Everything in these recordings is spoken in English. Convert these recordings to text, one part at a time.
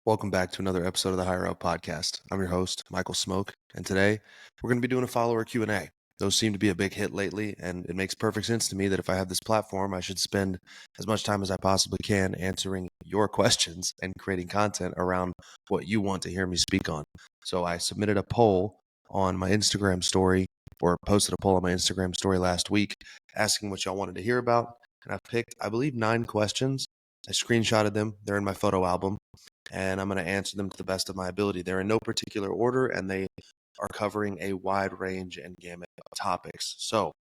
Welcome back to another episode of the HigherUp podcast. I'm your host, Michael Smoke, and today we're going to be doing a follower Q&A. Those seem to be a big hit lately, and it makes perfect sense to me that if I have this platform, I should spend as much time as I possibly can answering your questions and creating content around what you want to hear me speak on. So I submitted a poll on my Instagram story, or posted a poll on my Instagram story last week asking what y'all wanted to hear about, and I picked, I believe, 9 questions. I screenshotted them. They're in my photo album, and I'm going to answer them to the best of my ability. They're in no particular order, and they are covering a wide range and gamut of topics. So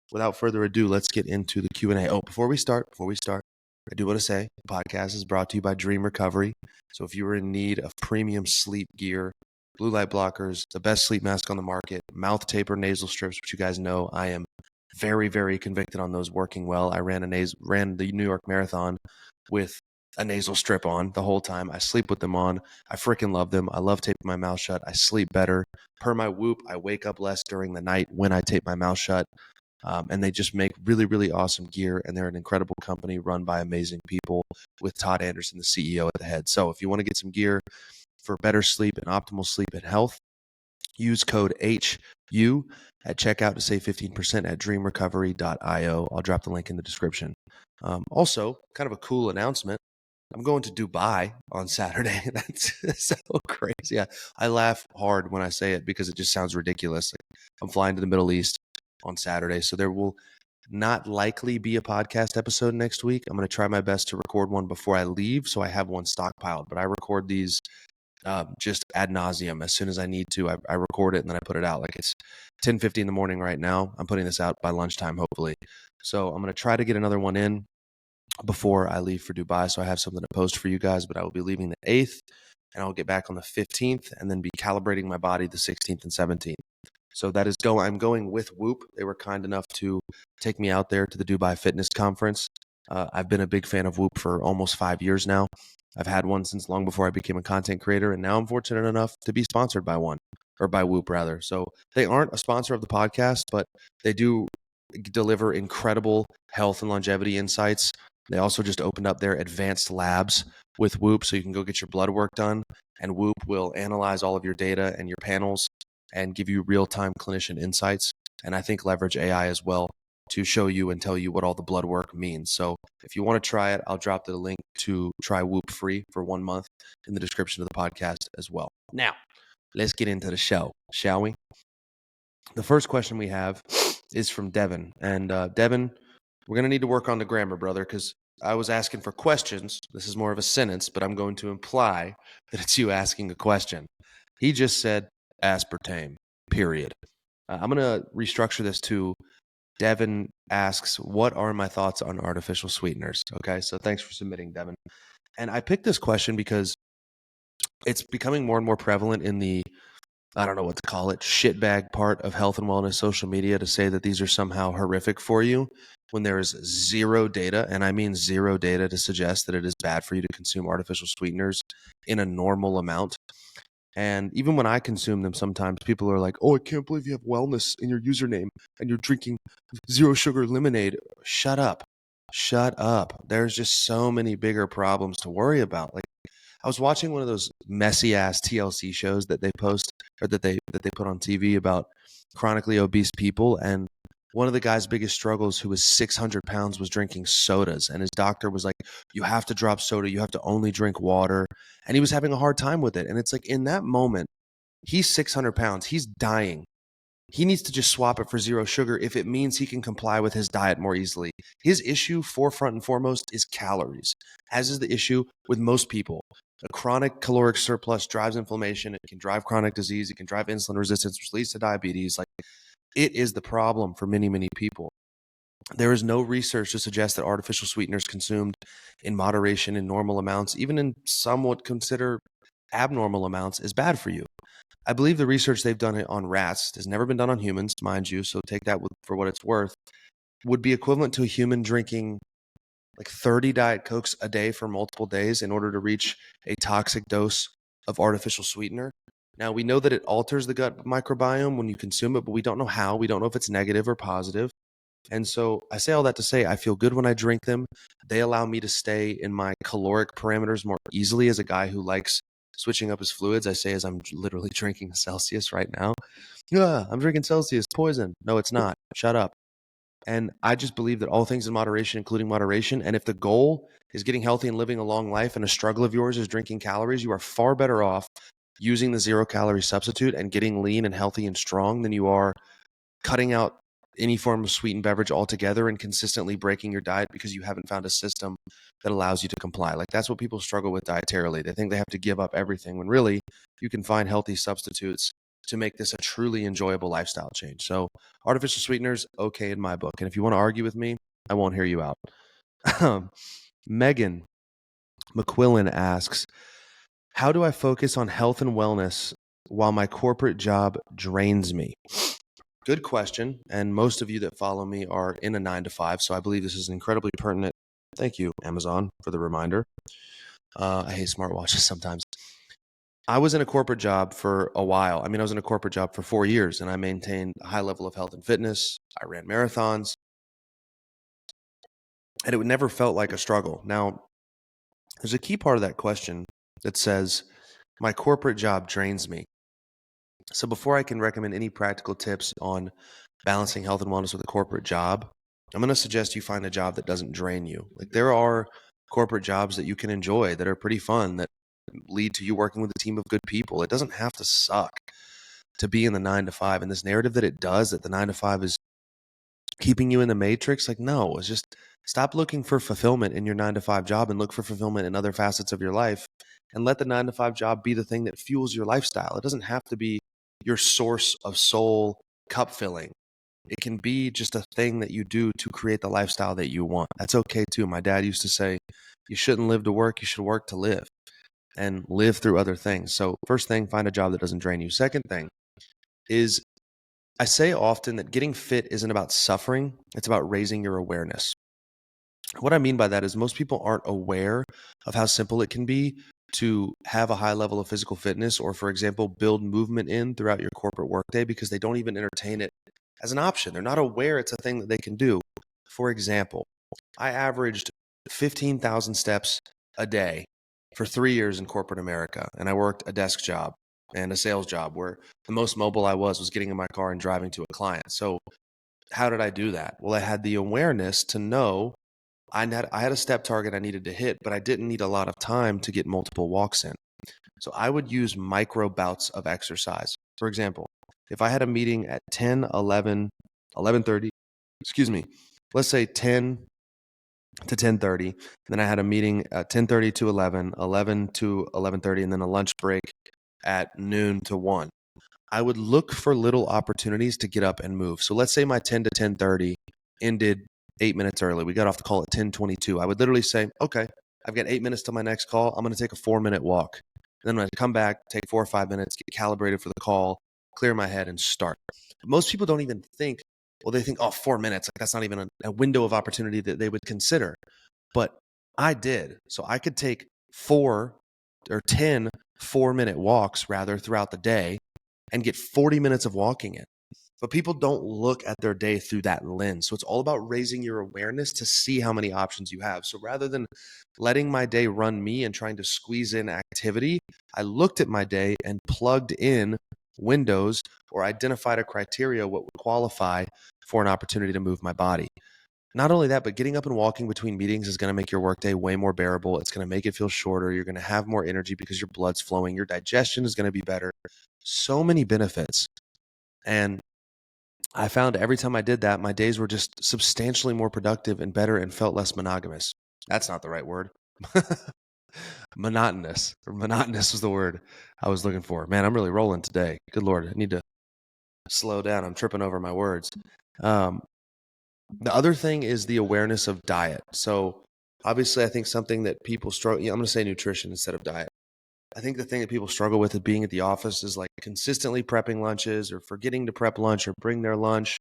without further ado, let's get into the Q&A. Oh, before we start, I do want to say the podcast is brought to you by Dream Recovery. So if you are in need of premium sleep gear, blue light blockers, the best sleep mask on the market, mouth taper, nasal strips, which you guys know I am very, very convicted on those working well. I ran the New York Marathon with a nasal strip on the whole time. I sleep with them on. I freaking love them. I love taping my mouth shut. I sleep better. Per my Whoop, I wake up less during the night when I tape my mouth shut. And they just make really, really awesome gear. And they're an incredible company run by amazing people with Todd Anderson, the CEO, at the head. So if you want to get some gear for better sleep and optimal sleep and health, use code HU at checkout to save 15% at dreamrecovery.io. I'll drop the link in the description. Also, kind of a cool announcement. I'm going to Dubai on Saturday. That's so crazy. I laugh hard when I say it because it just sounds ridiculous. I'm flying to the Middle East on Saturday, so there will not likely be a podcast episode next week. I'm going to try my best to record one before I leave, so I have one stockpiled. But I record these just ad nauseum. As soon as I need to, I record it and then I put it out. Like it's 10:50 in the morning right now. I'm putting this out by lunchtime, hopefully. So I'm going to try to get another one in before I leave for Dubai, so I have something to post for you guys, but I will be leaving the 8th, and I'll get back on the 15th, and then be calibrating my body the 16th and 17th. So that is I'm going with Whoop. They were kind enough to take me out there to the Dubai Fitness Conference. I've been a big fan of Whoop for almost 5 years now. I've had one since long before I became a content creator, and now I'm fortunate enough to be sponsored by one, or by Whoop rather. So they aren't a sponsor of the podcast, but they do deliver incredible health and longevity insights. They also just opened up their advanced labs with Whoop, so you can go get your blood work done, and Whoop will analyze all of your data and your panels and give you real-time clinician insights, and I think leverage AI as well to show you and tell you what all the blood work means. So if you want to try it, I'll drop the link to try Whoop free for 1 month in the description of the podcast as well. Now, let's get into the show, shall we? The first question we have is from Devin, and Devin, we're going to need to work on the grammar, brother, because I was asking for questions. This is more of a sentence, but I'm going to imply that it's you asking a question. He just said aspartame, period. I'm going to restructure this to Devin asks, what are my thoughts on artificial sweeteners? Okay, so thanks for submitting, Devin. And I picked this question because it's becoming more and more prevalent in the, I don't know what to call it, shitbag part of health and wellness social media to say that these are somehow horrific for you when there is zero data, and I mean zero data, to suggest that it is bad for you to consume artificial sweeteners in a normal amount. And even when I consume them, sometimes people are like, oh, I can't believe you have wellness in your username and you're drinking zero sugar lemonade. Shut up. Shut up. There's just so many bigger problems to worry about. Like, I was watching one of those messy ass TLC shows that they post, or that they put on TV, about chronically obese people, and one of the guy's biggest struggles, who was 600 pounds, was drinking sodas, and his doctor was like, you have to drop soda, you have to only drink water, and he was having a hard time with it. And it's like, in that moment, he's 600 pounds, he's dying. He needs to just swap it for zero sugar if it means he can comply with his diet more easily. His issue, forefront and foremost, is calories, as is the issue with most people. A chronic caloric surplus drives inflammation. It can drive chronic disease. It can drive insulin resistance, which leads to diabetes. Like, it is the problem for many, many people. There is no research to suggest that artificial sweeteners consumed in moderation, in normal amounts, even in somewhat consider abnormal amounts, is bad for you. I believe the research they've done on rats has never been done on humans, mind you, so take that for what it's worth, would be equivalent to a human drinking like 30 Diet Cokes a day for multiple days in order to reach a toxic dose of artificial sweetener. Now, we know that it alters the gut microbiome when you consume it, but we don't know how. We don't know if it's negative or positive. And so I say all that to say I feel good when I drink them. They allow me to stay in my caloric parameters more easily as a guy who likes switching up his fluids, I say as I'm literally drinking Celsius right now. Yeah, I'm drinking Celsius, poison. No, it's not. Shut up. And I just believe that all things in moderation, including moderation. And if the goal is getting healthy and living a long life and a struggle of yours is drinking calories, you are far better off using the 0-calorie substitute and getting lean and healthy and strong than you are cutting out any form of sweetened beverage altogether and consistently breaking your diet because you haven't found a system that allows you to comply. Like, that's what people struggle with dietarily. They think they have to give up everything when really you can find healthy substitutes to make this a truly enjoyable lifestyle change. So artificial sweeteners, okay in my book. And if you want to argue with me, I won't hear you out. Megan McQuillan asks, how do I focus on health and wellness while my corporate job drains me? Good question. And most of you that follow me are in a 9 to 5. So I believe this is incredibly pertinent. Thank you, Amazon, for the reminder. I hate smartwatches sometimes. I was in a corporate job for a while. I was in a corporate job for 4 years, and I maintained a high level of health and fitness. I ran marathons, and it never felt like a struggle. Now, there's a key part of that question that says, my corporate job drains me. So before I can recommend any practical tips on balancing health and wellness with a corporate job, I'm going to suggest you find a job that doesn't drain you. Like, there are corporate jobs that you can enjoy that are pretty fun, that lead to you working with a team of good people. It doesn't have to suck to be in the 9 to 5. And this narrative that it does, that the 9 to 5 is keeping you in the matrix, like, no, it's just stop looking for fulfillment in your 9 to 5 job and look for fulfillment in other facets of your life, and let the 9 to 5 job be the thing that fuels your lifestyle. It doesn't have to be your source of soul cup filling. It can be just a thing that you do to create the lifestyle that you want. That's okay too. My dad used to say, you shouldn't live to work, you should work to live, and live through other things. So first thing, find a job that doesn't drain you. Second thing is, I say often that getting fit isn't about suffering, it's about raising your awareness. What I mean by that is most people aren't aware of how simple it can be to have a high level of physical fitness, or, for example, build movement in throughout your corporate workday, because they don't even entertain it as an option. They're not aware it's a thing that they can do. For example, I averaged 15,000 steps a day for 3 years in corporate America, and I worked a desk job and a sales job where the most mobile I was getting in my car and driving to a client. So how did I do that? Well, I had the awareness to know I had a step target I needed to hit, but I didn't need a lot of time to get multiple walks in. So I would use micro bouts of exercise. For example, if I had a meeting at 10, 11, 11:30, excuse me, let's say 10 to 10:30, then I had a meeting at 10:30 to 11, 11 to 11:30, and then a lunch break at noon to 1. I would look for little opportunities to get up and move. So let's say my 10 to 10:30 ended 8 minutes early. We got off the call at 10:22. I would literally say, okay, I've got 8 minutes to my next call. I'm going to take a 4-minute walk. And then when I come back, take 4 or 5 minutes, get calibrated for the call, clear my head, and start. But most people don't even think, well, they think, oh, 4 minutes. Like, that's not even a window of opportunity that they would consider. But I did. So I could take 4 or 10 4-minute walks rather throughout the day and get 40 minutes of walking in. But people don't look at their day through that lens. So it's all about raising your awareness to see how many options you have. So rather than letting my day run me and trying to squeeze in activity, I looked at my day and plugged in windows, or identified a criteria what would qualify for an opportunity to move my body. Not only that, but getting up and walking between meetings is going to make your workday way more bearable. It's going to make it feel shorter. You're going to have more energy because your blood's flowing. Your digestion is going to be better. So many benefits. And I found every time I did that, my days were just substantially more productive and better and felt less monogamous. That's not the right word. Monotonous. Or monotonous was the word I was looking for. Man, I'm really rolling today. Good Lord. I need to slow down. I'm tripping over my words. The other thing is the awareness of diet. So obviously, I think something that people struggle, I'm going to say nutrition instead of diet. I think the thing that people struggle with at being at the office is like consistently prepping lunches or forgetting to prep lunch or bring their lunch.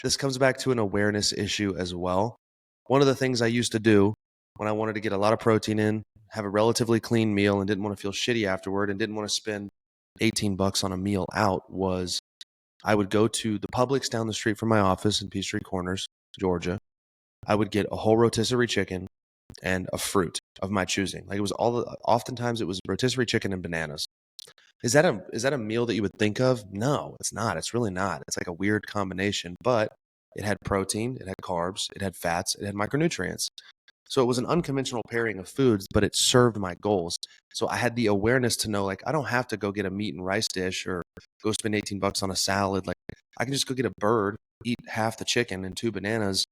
This comes back to an awareness issue as well. One of the things I used to do when I wanted to get a lot of protein in, have a relatively clean meal, and didn't want to feel shitty afterward, and didn't want to spend $18 on a meal out, was I would go to the Publix down the street from my office in Peachtree Corners, Georgia. I would get a whole rotisserie chicken, and a fruit of my choosing. Like oftentimes it was rotisserie chicken and bananas. Is that a meal that you would think of? No, it's not. It's really not. It's like a weird combination, but it had protein, it had carbs, it had fats, it had micronutrients. So it was an unconventional pairing of foods, but it served my goals. So I had the awareness to know, like, I don't have to go get a meat and rice dish or go spend $18 on a salad. Like, I can just go get a bird, eat half the chicken and 2 bananas,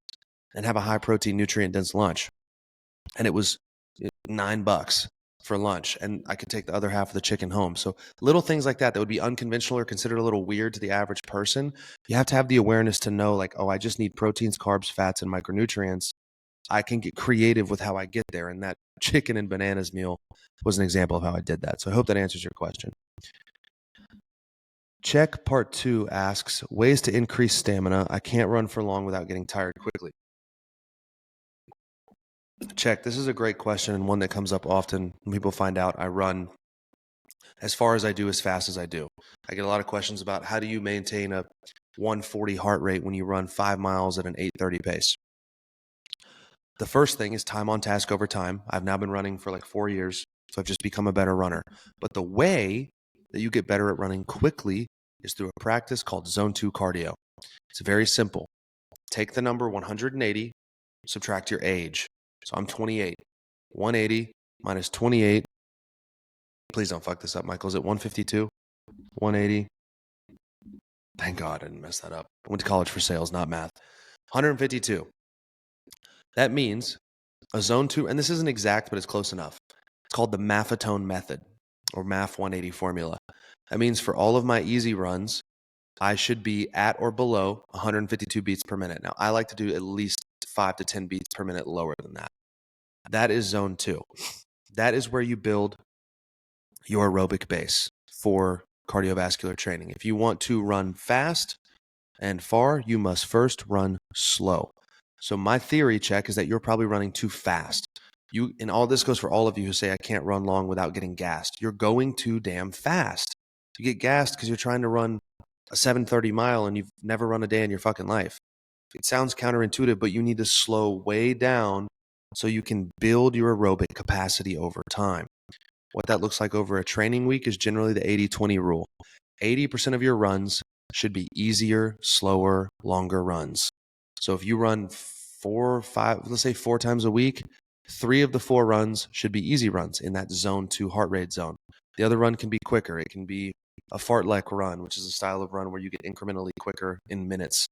and have a high protein, nutrient dense lunch. And it was $9 for lunch, and I could take the other half of the chicken home. So little things like that would be unconventional or considered a little weird to the average person. You have to have the awareness to know, like, oh, I just need proteins, carbs, fats, and micronutrients. I can get creative with how I get there. And that chicken and bananas meal was an example of how I did that. So I hope that answers your question. Check part 2 asks, ways to increase stamina. I can't run for long without getting tired quickly. Check. This is a great question and one that comes up often when people find out I run as far as I do, as fast as I do. I get a lot of questions about how do you maintain a 140 heart rate when you run 5 miles at an 8:30 pace. The first thing is time on task over time. I've now been running for like 4 years, so I've just become a better runner. But the way that you get better at running quickly is through a practice called Zone 2 cardio. It's very simple. Take the number 180, subtract your age. So I'm 28. 180 minus 28. Please don't fuck this up, Michael. Is it 152? 180. Thank God I didn't mess that up. I went to college for sales, not math. 152. That means a zone 2, and this isn't exact, but it's close enough. It's called the Maffetone method or MAF 180 formula. That means for all of my easy runs, I should be at or below 152 beats per minute. Now, I like to do at least 5 to 10 beats per minute lower than that. That is zone 2. That is where you build your aerobic base for cardiovascular training. If you want to run fast and far, you must first run slow. So my theory check is that you're probably running too fast. And all this goes for all of you who say, I can't run long without getting gassed. You're going too damn fast. You get gassed because you're trying to run a 7:30 mile and you've never run a day in your fucking life. It sounds counterintuitive, but you need to slow way down so you can build your aerobic capacity over time. What that looks like over a training week is generally the 80-20 rule. 80% of your runs should be easier, slower, longer runs. So if you run 4 or 5, let's say 4 times a week, 3 of the 4 runs should be easy runs in that zone 2 heart rate zone. The other run can be quicker. It can be a fartlek run, which is a style of run where you get incrementally quicker in minutes.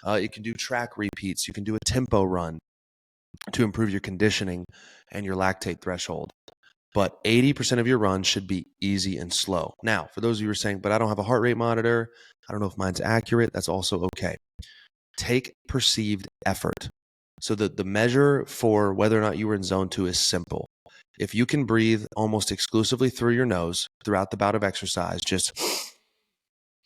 You can do track repeats. You can do a tempo run to improve your conditioning and your lactate threshold. But 80% of your runs should be easy and slow. Now, for those of you who are saying, but I don't have a heart rate monitor, I don't know if mine's accurate, that's also okay. Take perceived effort. So the measure for whether or not you were in zone 2 is simple. If you can breathe almost exclusively through your nose throughout the bout of exercise, just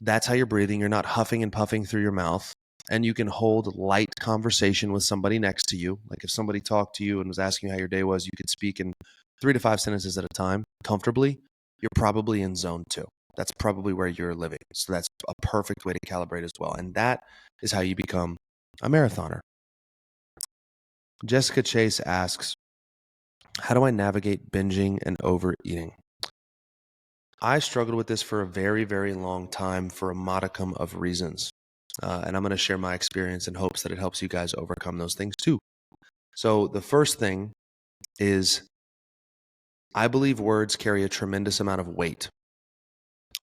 that's how you're breathing. You're not huffing and puffing through your mouth. And you can hold light conversation with somebody next to you. Like if somebody talked to you and was asking you how your day was, you could speak in 3 to 5 sentences at a time comfortably. You're probably in zone 2. That's probably where you're living. So that's a perfect way to calibrate as well. And that is how you become a marathoner. Jessica Chase asks, how do I navigate binging and overeating? I struggled with this for a very, very long time for a modicum of reasons. And I'm going to share my experience in hopes that it helps you guys overcome those things too. So the first thing is I believe words carry a tremendous amount of weight.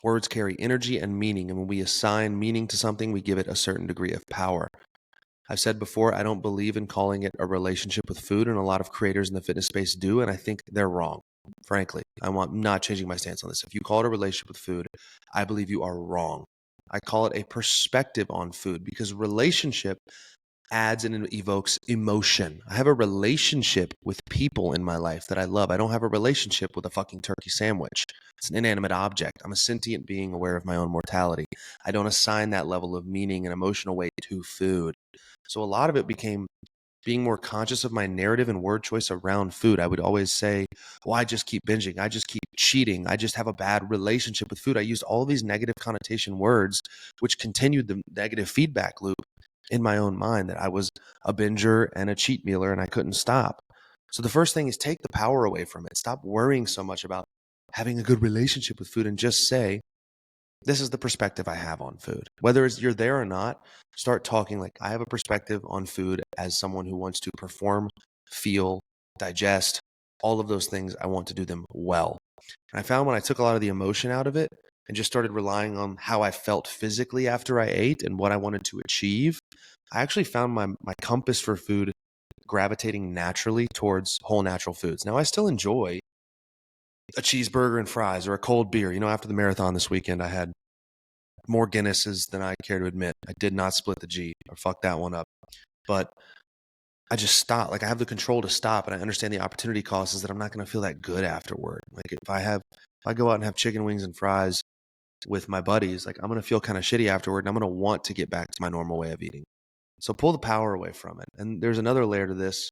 Words carry energy and meaning, and when we assign meaning to something, we give it a certain degree of power. I've said before, I don't believe in calling it a relationship with food, and a lot of creators in the fitness space do, and I think they're wrong. Frankly, I'm not changing my stance on this. If you call it a relationship with food, I believe you are wrong. I call it a perspective on food because relationship adds and evokes emotion. I have a relationship with people in my life that I love. I don't have a relationship with a fucking turkey sandwich. It's an inanimate object. I'm a sentient being aware of my own mortality. I don't assign that level of meaning and emotional weight to food. So a lot of it became being more conscious of my narrative and word choice around food. I would always say, well, I just keep binging. I just keep cheating. I just have a bad relationship with food. I used all these negative connotation words, which continued the negative feedback loop in my own mind that I was a binger and a cheat mealer and I couldn't stop. So the first thing is take the power away from it. Stop worrying so much about having a good relationship with food and just say, this is the perspective I have on food. Whether you're there or not, start talking like I have a perspective on food as someone who wants to perform, feel, digest, all of those things. I want to do them well. And I found when I took a lot of the emotion out of it and just started relying on how I felt physically after I ate and what I wanted to achieve, I actually found my compass for food gravitating naturally towards whole natural foods. Now, I still enjoy a cheeseburger and fries or a cold beer. After the marathon this weekend, I had more Guinnesses than I care to admit. I did not split the G or fuck that one up. But I just stopped. Like I have the control to stop, and I understand the opportunity cost is that I'm not going to feel that good afterward. Like if I go out and have chicken wings and fries with my buddies, like I'm going to feel kind of shitty afterward, and I'm going to want to get back to my normal way of eating. So pull the power away from it. And there's another layer to this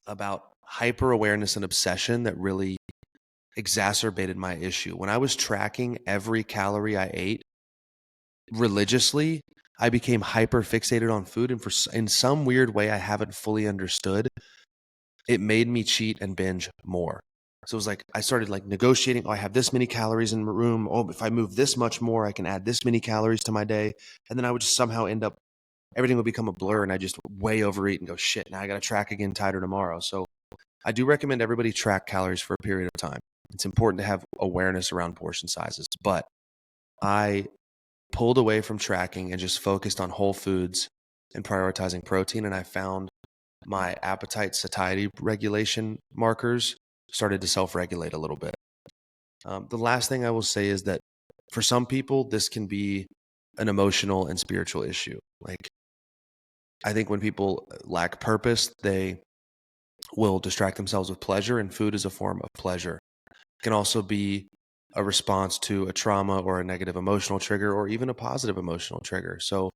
about hyper awareness and obsession that really exacerbated my issue. When I was tracking every calorie I ate religiously, I became hyper fixated on food, and in some weird way I haven't fully understood, it made me cheat and binge more. So it was like I started like negotiating, I have this many calories in my room. Oh, if I move this much more, I can add this many calories to my day. And then I would just somehow end up, everything would become a blur, and I just way overeat and go, shit, now I got to track again tighter tomorrow. So I do recommend everybody track calories for a period of time. It's important to have awareness around portion sizes, but I pulled away from tracking and just focused on whole foods and prioritizing protein. And I found my appetite satiety regulation markers started to self-regulate a little bit. The last thing I will say is that for some people, this can be an emotional and spiritual issue. Like, I think when people lack purpose, they will distract themselves with pleasure, and food is a form of pleasure. It can also be a response to a trauma or a negative emotional trigger or even a positive emotional trigger. So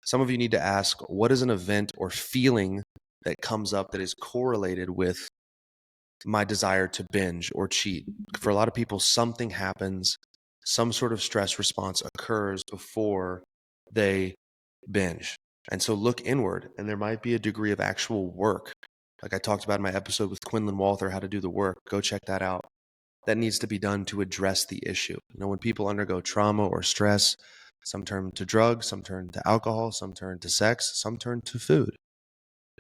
some of you need to ask, what is an event or feeling that comes up that is correlated with my desire to binge or cheat? For a lot of people, something happens, some sort of stress response occurs before they binge. And so look inward, and there might be a degree of actual work. Like I talked about in my episode with Quinlan Walther, how to do the work. Go check that out. That needs to be done to address the issue. When people undergo trauma or stress, some turn to drugs, some turn to alcohol, some turn to sex, some turn to food.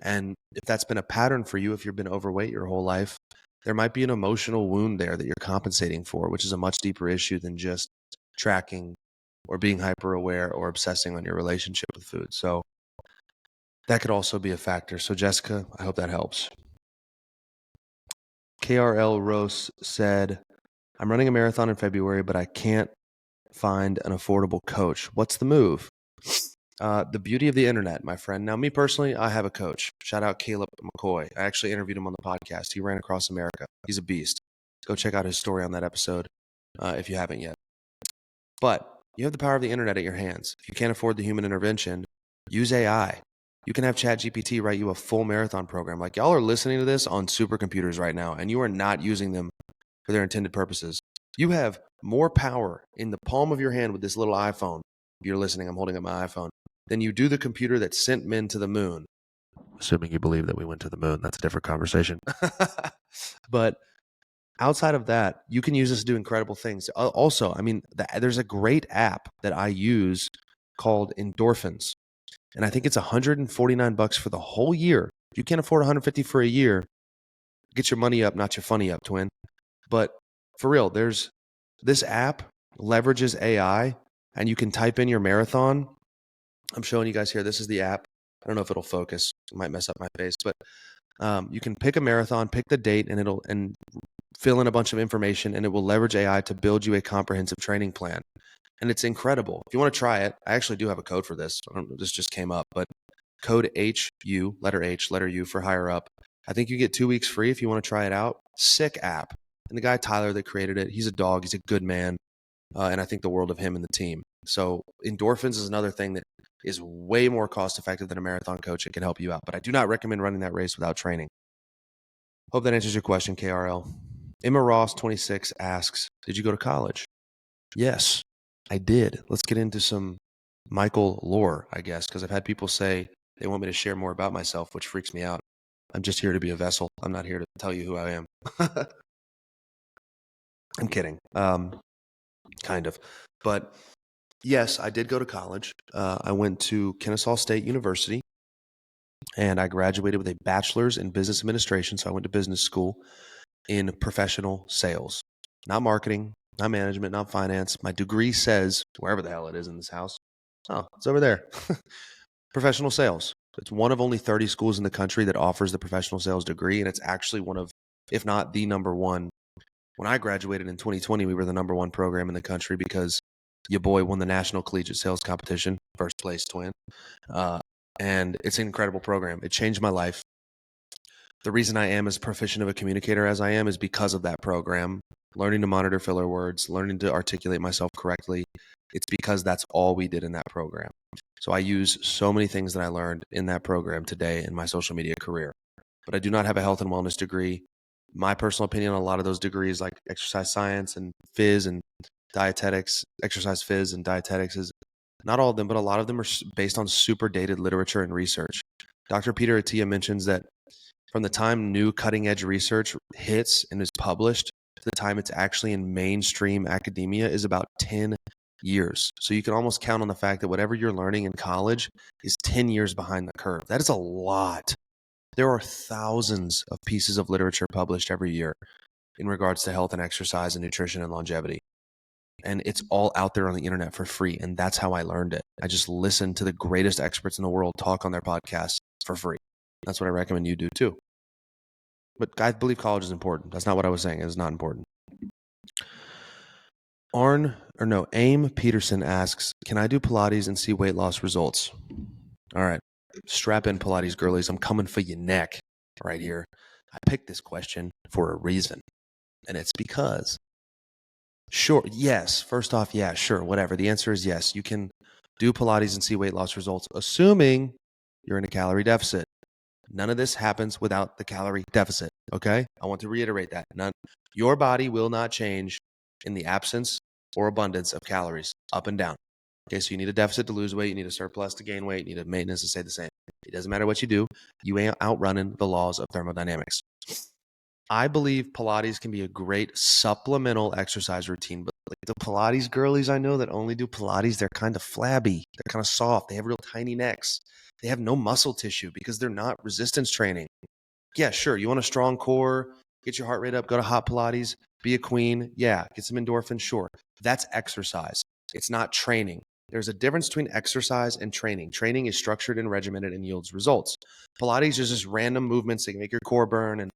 And if that's been a pattern for you, if you've been overweight your whole life, there might be an emotional wound there that you're compensating for, which is a much deeper issue than just tracking or being hyper aware or obsessing on your relationship with food. So that could also be a factor. So Jessica, I hope that helps. KRL Rose said, I'm running a marathon in February, but I can't find an affordable coach. What's the move? The beauty of the internet, my friend. Now, me personally, I have a coach. Shout out Caleb McCoy. I actually interviewed him on the podcast. He ran across America. He's a beast. Go check out his story on that episode if you haven't yet. But you have the power of the internet at your hands. If you can't afford the human intervention, use AI. You can have ChatGPT write you a full marathon program. Like y'all are listening to this on supercomputers right now, and you are not using them for their intended purposes. You have more power in the palm of your hand with this little iPhone. If you're listening, I'm holding up my iPhone, than you do the computer that sent men to the moon. Assuming you believe that we went to the moon, that's a different conversation. But outside of that, you can use this to do incredible things. Also, I mean, there's a great app that I use called Endorphins. And I think it's $149 for the whole year. If you can't afford $150 for a year, get your money up, not your funny up, twin. But for real, there's this app leverages AI, and you can type in your marathon. I'm showing you guys here. This is the app. I don't know if it'll focus. It might mess up my face, but you can pick a marathon, pick the date, and fill in a bunch of information, and it will leverage AI to build you a comprehensive training plan. And it's incredible. If you want to try it, I actually do have a code for this. This just came up, but code HU, letter H, letter U for HigherUp. I think you get 2 weeks free if you want to try it out. Sick app. And the guy, Tyler, that created it, he's a dog. He's a good man. And I think the world of him and the team. So Endorphins is another thing that is way more cost effective than a marathon coach and can help you out. But I do not recommend running that race without training. Hope that answers your question, KRL. Emma Ross, 26, asks, did you go to college? Yes, I did. Let's get into some Michael lore, I guess, because I've had people say they want me to share more about myself, which freaks me out. I'm just here to be a vessel. I'm not here to tell you who I am. I'm kidding. Kind of. But yes, I did go to college. I went to Kennesaw State University, and I graduated with a bachelor's in business administration. So I went to business school in professional sales, not marketing, not management, not finance. My degree says, wherever the hell it is in this house. Oh, it's over there. Professional sales. It's one of only 30 schools in the country that offers the professional sales degree. And it's actually one of, if not the number one. When I graduated in 2020, we were the number one program in the country because your boy won the national collegiate sales competition, first place twin. And it's an incredible program. It changed my life. The reason I am as proficient of a communicator as I am is because of that program. Learning to monitor filler words, learning to articulate myself correctly. It's because that's all we did in that program. So I use so many things that I learned in that program today in my social media career. But I do not have a health and wellness degree. My personal opinion on a lot of those degrees, like exercise science and phys and dietetics, exercise phys and dietetics, is not all of them, but a lot of them are based on super dated literature and research. Dr. Peter Attia mentions that from the time new cutting edge research hits and is published to the time it's actually in mainstream academia is about 10 years. So you can almost count on the fact that whatever you're learning in college is 10 years behind the curve. That is a lot. There are thousands of pieces of literature published every year in regards to health and exercise and nutrition and longevity. And it's all out there on the internet for free. And that's how I learned it. I just listened to the greatest experts in the world talk on their podcasts for free. That's what I recommend you do too. But I believe college is important. That's not what I was saying. It's not important. Aim Peterson asks, can I do Pilates and see weight loss results? All right. Strap in, Pilates girlies. I'm coming for your neck right here. I picked this question for a reason. And it's because, sure, yes. First off, yeah, sure, whatever. The answer is yes. You can do Pilates and see weight loss results, assuming you're in a calorie deficit. None of this happens without the calorie deficit, okay? I want to reiterate that. Your body will not change in the absence or abundance of calories, up and down. Okay, so you need a deficit to lose weight, you need a surplus to gain weight, you need a maintenance to stay the same. It doesn't matter what you do, you ain't outrunning the laws of thermodynamics. I believe Pilates can be a great supplemental exercise routine, but like the Pilates girlies I know that only do Pilates, they're kind of flabby, they're kind of soft, they have real tiny necks. They have no muscle tissue because they're not resistance training. Yeah, sure. You want a strong core, get your heart rate up, go to hot Pilates, be a queen. Yeah, get some endorphins. Sure. That's exercise. It's not training. There's a difference between exercise and training. Training is structured and regimented and yields results. Pilates is just random movements that can make your core burn and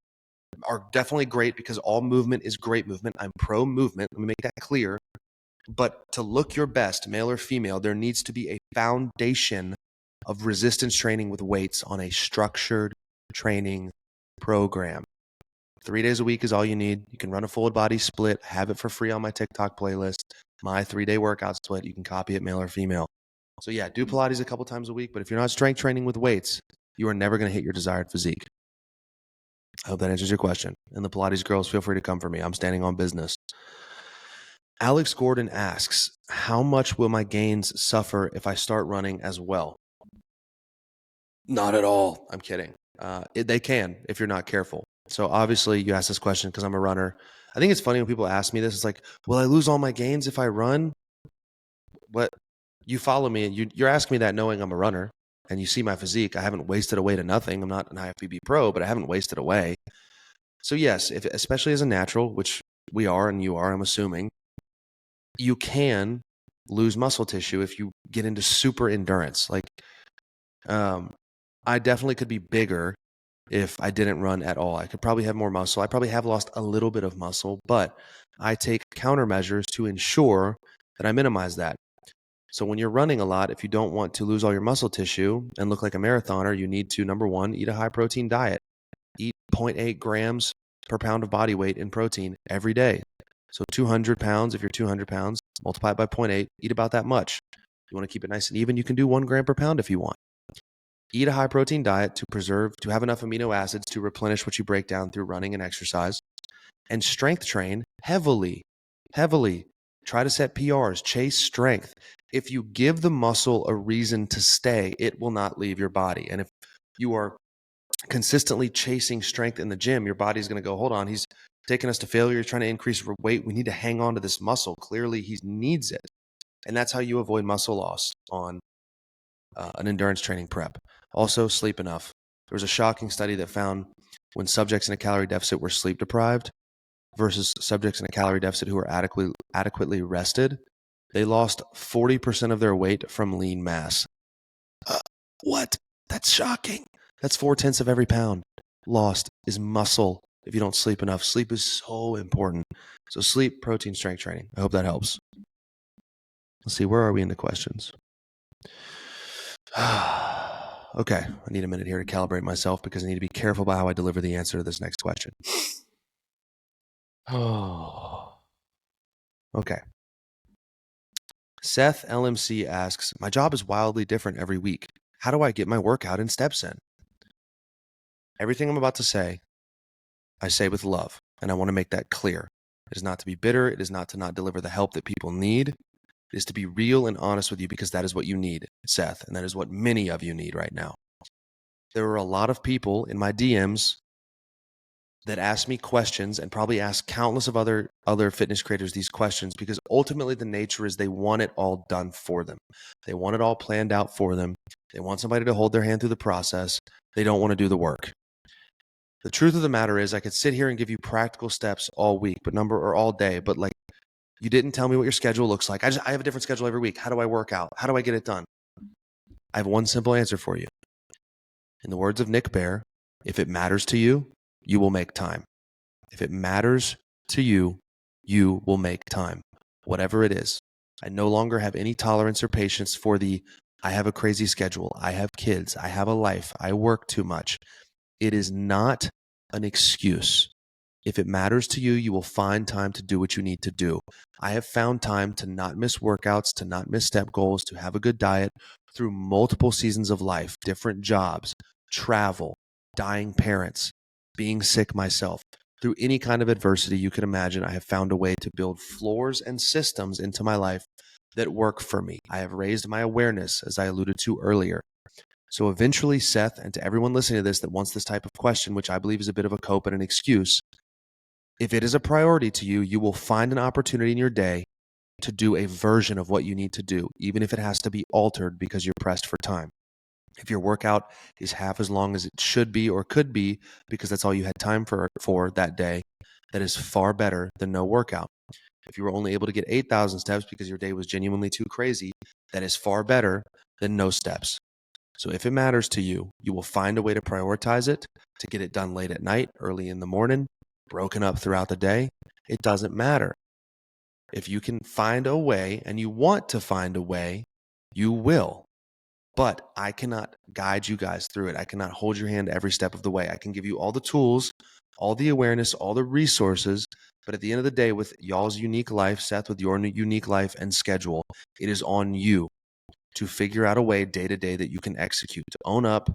are definitely great because all movement is great movement. I'm pro movement. Let me make that clear. But to look your best, male or female, there needs to be a foundation of resistance training with weights on a structured training program. 3 days a week is all you need. You can run a full body split, have it for free on my TikTok playlist, my 3-day workout split. You can copy it, male or female. So yeah, do Pilates a couple times a week, but if you're not strength training with weights, you are never going to hit your desired physique. I hope that answers your question. And the Pilates girls, feel free to come for me. I'm standing on business. Alex Gordon asks, how much will my gains suffer if I start running as well? Not at all. I'm kidding. They can if you're not careful. So obviously you asked this question because I'm a runner. I think it's funny when people ask me this. It's like, will I lose all my gains if I run? What? You follow me and you're asking me that knowing I'm a runner and you see my physique. I haven't wasted away to nothing. I'm not an IFBB pro, but I haven't wasted away. So yes, especially as a natural, which we are and you are, I'm assuming, you can lose muscle tissue if you get into super endurance. Like, I definitely could be bigger if I didn't run at all. I could probably have more muscle. I probably have lost a little bit of muscle, but I take countermeasures to ensure that I minimize that. So when you're running a lot, if you don't want to lose all your muscle tissue and look like a marathoner, you need to, number one, eat a high protein diet. Eat 0.8 grams per pound of body weight in protein every day. So 200 pounds, if you're 200 pounds, multiply it by 0.8, eat about that much. You want to keep it nice and even, you can do 1 gram per pound if you want. Eat a high protein diet to have enough amino acids to replenish what you break down through running and exercise. And strength train heavily. Try to set PRs, chase strength. If you give the muscle a reason to stay, it will not leave your body. And if you are consistently chasing strength in the gym, your body's going to go, hold on, he's taking us to failure. He's trying to increase weight. We need to hang on to this muscle. Clearly, he needs it. And that's how you avoid muscle loss on an endurance training prep. Also, sleep enough. There was a shocking study that found when subjects in a calorie deficit were sleep deprived versus subjects in a calorie deficit who were adequately rested, they lost 40% of their weight from lean mass. What? That's shocking. That's 0.4 of every pound lost is muscle if you don't sleep enough. Sleep is so important. So sleep, protein, strength training. I hope that helps. Let's see, where are we in the questions? Okay, I need a minute here to calibrate myself because I need to be careful about how I deliver the answer to this next question. Oh, okay. Seth LMC asks, my job is wildly different every week. How do I get my workout in steps in? Everything I'm about to say, I say with love, and I want to make that clear. It is not to be bitter. It is not to not deliver the help that people need. It is to be real and honest with you because that is what you need, Seth, and that is what many of you need right now. There are a lot of people in my DMs that ask me questions and probably ask countless of other fitness creators these questions because ultimately the nature is they want it all done for them. They want it all planned out for them. They want somebody to hold their hand through the process. They don't want to do the work. The truth of the matter is I could sit here and give you practical steps all week, or all day, but like you didn't tell me what your schedule looks like. I have a different schedule every week. How do I work out? How do I get it done? I have one simple answer for you. In the words of Nick Bear, if it matters to you, you will make time. If it matters to you, you will make time, whatever it is. I no longer have any tolerance or patience for I have a crazy schedule. I have kids. I have a life. I work too much. It is not an excuse. If it matters to you, you will find time to do what you need to do. I have found time to not miss workouts, to not miss step goals, to have a good diet through multiple seasons of life, different jobs, travel, dying parents, being sick myself. Through any kind of adversity you can imagine, I have found a way to build floors and systems into my life that work for me. I have raised my awareness, as I alluded to earlier. So eventually, Seth, and to everyone listening to this that wants this type of question, which I believe is a bit of a cope and an excuse, if it is a priority to you, you will find an opportunity in your day to do a version of what you need to do, even if it has to be altered because you're pressed for time. If your workout is half as long as it should be or could be because that's all you had time for that day, that is far better than no workout. If you were only able to get 8,000 steps because your day was genuinely too crazy, that is far better than no steps. So if it matters to you, you will find a way to prioritize it, to get it done late at night, early in the morning, broken up throughout the day. It doesn't matter. If you can find a way and you want to find a way, you will. But I cannot guide you guys through it. I cannot hold your hand every step of the way. I can give you all the tools, all the awareness, all the resources. But at the end of the day, with y'all's unique life, Seth, with your unique life and schedule, it is on you to figure out a way day to day that you can execute, to own up,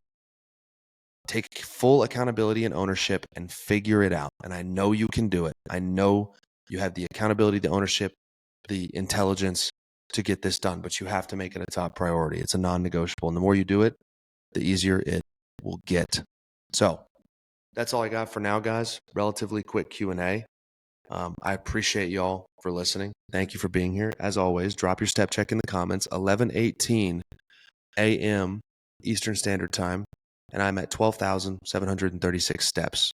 take full accountability and ownership and figure it out. And I know you can do it. I know you have the accountability, the ownership, the intelligence to get this done, but you have to make it a top priority. It's a non-negotiable. And the more you do it, the easier it will get. So that's all I got for now, guys. Relatively quick Q&A. I appreciate y'all for listening. Thank you for being here. As always, drop your step check in the comments. 11:18 a.m. Eastern Standard Time, and I'm at 12,736 steps.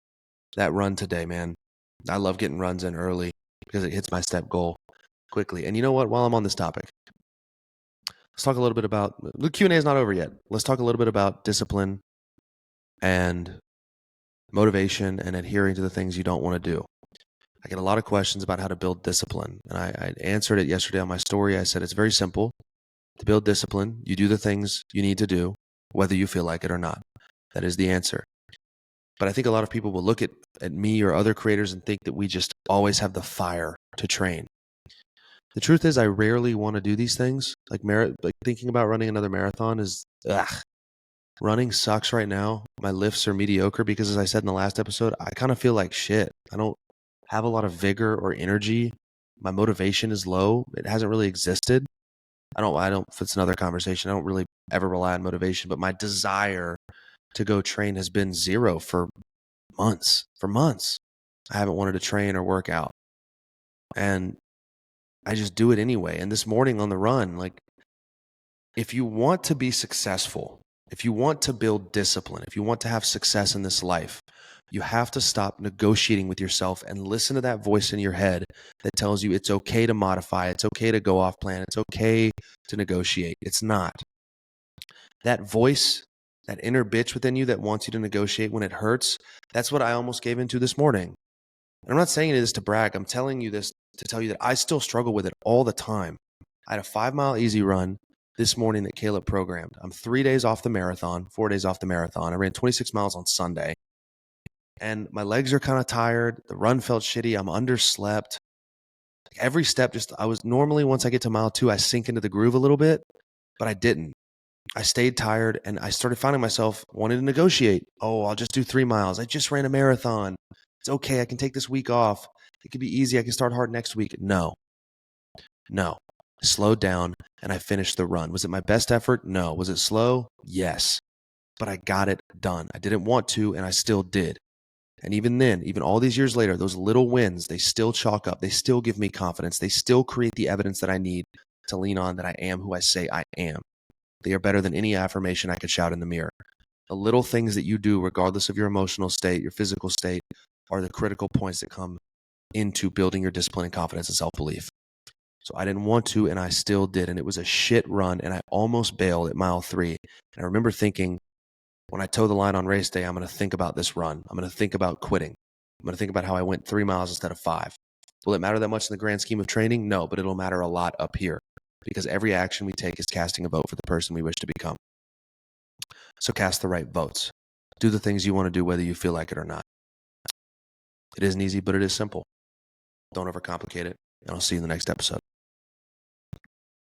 That run today, man. I love getting runs in early because it hits my step goal quickly. And you know what? While I'm on this topic, let's talk a little bit about the Q&A is not over yet. Let's talk a little bit about discipline and motivation and adhering to the things you don't want to do. I get a lot of questions about how to build discipline. And I answered it yesterday on my story. I said it's very simple. To build discipline, you do the things you need to do, whether you feel like it or not. That is the answer. But I think a lot of people will look at me or other creators and think that we just always have the fire to train. The truth is I rarely want to do these things. Like thinking about running another marathon is, running sucks right now. My lifts are mediocre because, as I said in the last episode, I kind of feel like shit. I don't have a lot of vigor or energy. My motivation is low. It hasn't really existed. I don't, it's another conversation. I don't really ever rely on motivation, but my desire to go train has been zero for months. For months, I haven't wanted to train or work out. And I just do it anyway. And this morning on the run, like, if you want to be successful, if you want to build discipline, if you want to have success in this life, you have to stop negotiating with yourself and listen to that voice in your head that tells you it's okay to modify, it's okay to go off plan, it's okay to negotiate. It's not. That voice, that inner bitch within you that wants you to negotiate when it hurts, that's what I almost gave into this morning. And I'm not saying this to brag. I'm telling you this to tell you that I still struggle with it all the time. I had a 5-mile easy run this morning that Caleb programmed. I'm 3 days off the marathon, 4 days off the marathon. I ran 26 miles on Sunday. And my legs are kind of tired. The run felt shitty. I'm underslept. Every step normally once I get to mile 2, I sink into the groove a little bit, but I didn't. I stayed tired and I started finding myself wanting to negotiate. Oh, I'll just do 3 miles. I just ran a marathon. It's okay. I can take this week off. It could be easy. I can start hard next week. No. I slowed down and I finished the run. Was it my best effort? No. Was it slow? Yes. But I got it done. I didn't want to, and I still did. And even then, even all these years later, those little wins, they still chalk up. They still give me confidence. They still create the evidence that I need to lean on that I am who I say I am. They are better than any affirmation I could shout in the mirror. The little things that you do, regardless of your emotional state, your physical state, are the critical points that come into building your discipline and confidence and self-belief. So I didn't want to, and I still did. And it was a shit run, and I almost bailed at mile 3. And I remember thinking, when I toe the line on race day, I'm going to think about this run. I'm going to think about quitting. I'm going to think about how I went 3 miles instead of 5. Will it matter that much in the grand scheme of training? No, but it'll matter a lot up here because every action we take is casting a vote for the person we wish to become. So cast the right votes. Do the things you want to do whether you feel like it or not. It isn't easy, but it is simple. Don't overcomplicate it, and I'll see you in the next episode.